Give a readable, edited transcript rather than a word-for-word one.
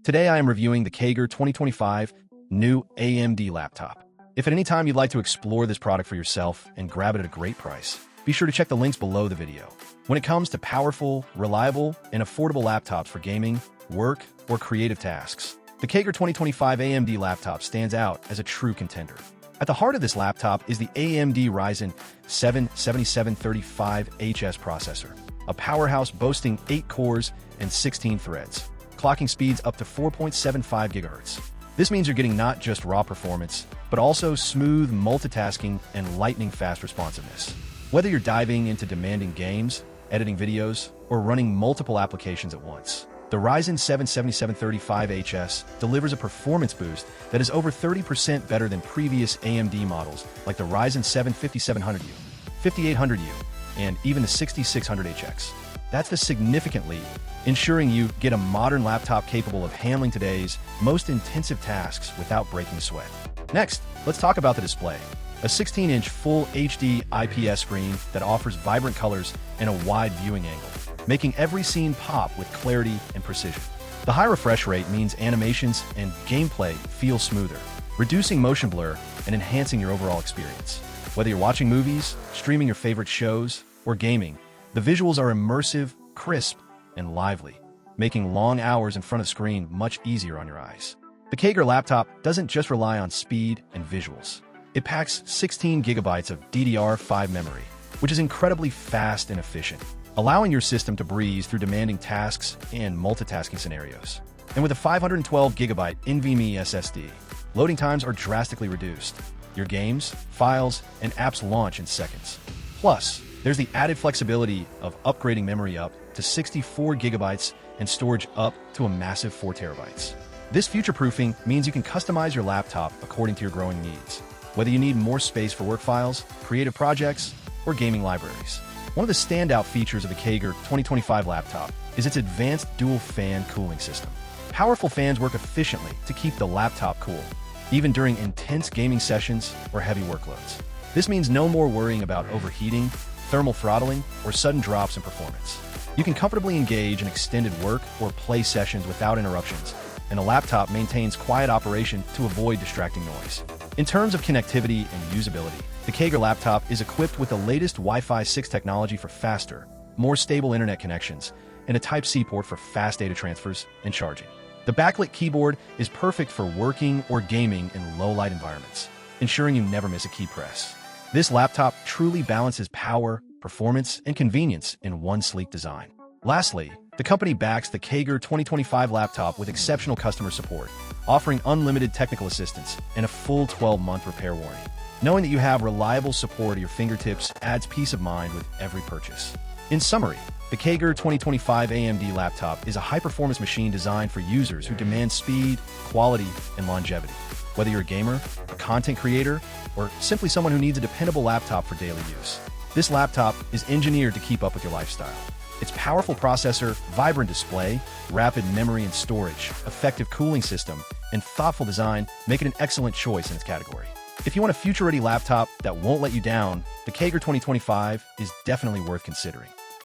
Today I am reviewing the KAIGERR 2025 new AMD laptop. If at any time you'd like to explore this product for yourself and grab it at a great price, be sure to check the links below the video. When it comes to powerful, reliable, and affordable laptops for gaming, work, or creative tasks, the KAIGERR 2025 AMD laptop stands out as a true contender. At the heart of this laptop is the AMD Ryzen 7 7735HS processor, a powerhouse boasting 8 cores and 16 threads, clocking speeds up to 4.75 GHz. This means you're getting not just raw performance, but also smooth multitasking and lightning-fast responsiveness. Whether you're diving into demanding games, editing videos, or running multiple applications at once, the Ryzen 7 7735HS delivers a performance boost that is over 30% better than previous AMD models like the Ryzen 7 5700U, 5800U, and even the 6600HX. That's the significant lead, ensuring you get a modern laptop capable of handling today's most intensive tasks without breaking sweat. Next, let's talk about the display. A 16-inch Full HD IPS screen that offers vibrant colors and a wide viewing angle, making every scene pop with clarity and precision. The high refresh rate means animations and gameplay feel smoother, reducing motion blur and enhancing your overall experience. Whether you're watching movies, streaming your favorite shows, or gaming, the visuals are immersive, crisp, and lively, making long hours in front of the screen much easier on your eyes. The KAIGERR laptop doesn't just rely on speed and visuals. It packs 16 gigabytes of DDR5 memory, which is incredibly fast and efficient, allowing your system to breeze through demanding tasks and multitasking scenarios. And with a 512 gigabyte NVMe SSD, loading times are drastically reduced. Your games, files, and apps launch in seconds. Plus, there's the added flexibility of upgrading memory up to 64 gigabytes and storage up to a massive 4 terabytes. This future-proofing means you can customize your laptop according to your growing needs, whether you need more space for work files, creative projects, or gaming libraries. One of the standout features of the KAIGERR 2025 laptop is its advanced dual-fan cooling system. Powerful fans work efficiently to keep the laptop cool, even during intense gaming sessions or heavy workloads. This means no more worrying about overheating, thermal throttling, or sudden drops in performance. You can comfortably engage in extended work or play sessions without interruptions, and the laptop maintains quiet operation to avoid distracting noise. In terms of connectivity and usability, the KAIGERR laptop is equipped with the latest Wi-Fi 6 technology for faster, more stable internet connections, and a Type-C port for fast data transfers and charging. The Backlit keyboard is perfect for working or gaming in low-light environments, ensuring you never miss a key press. This laptop truly balances power, performance, and convenience in one sleek design. Lastly, the company backs the KAIGERR 2025 laptop with exceptional customer support, offering unlimited technical assistance and a full 12-month repair warranty. Knowing that you have reliable support at your fingertips adds peace of mind with every purchase. In summary, the KAIGERR 2025 AMD laptop is a high-performance machine designed for users who demand speed, quality, and longevity. Whether you're a gamer, a content creator, or simply someone who needs a dependable laptop for daily use, this laptop is engineered to keep up with your lifestyle. Its powerful processor, vibrant display, rapid memory and storage, effective cooling system, and thoughtful design make it an excellent choice in its category. If you want a future-ready laptop that won't let you down, the KAIGERR 2025 is definitely worth considering.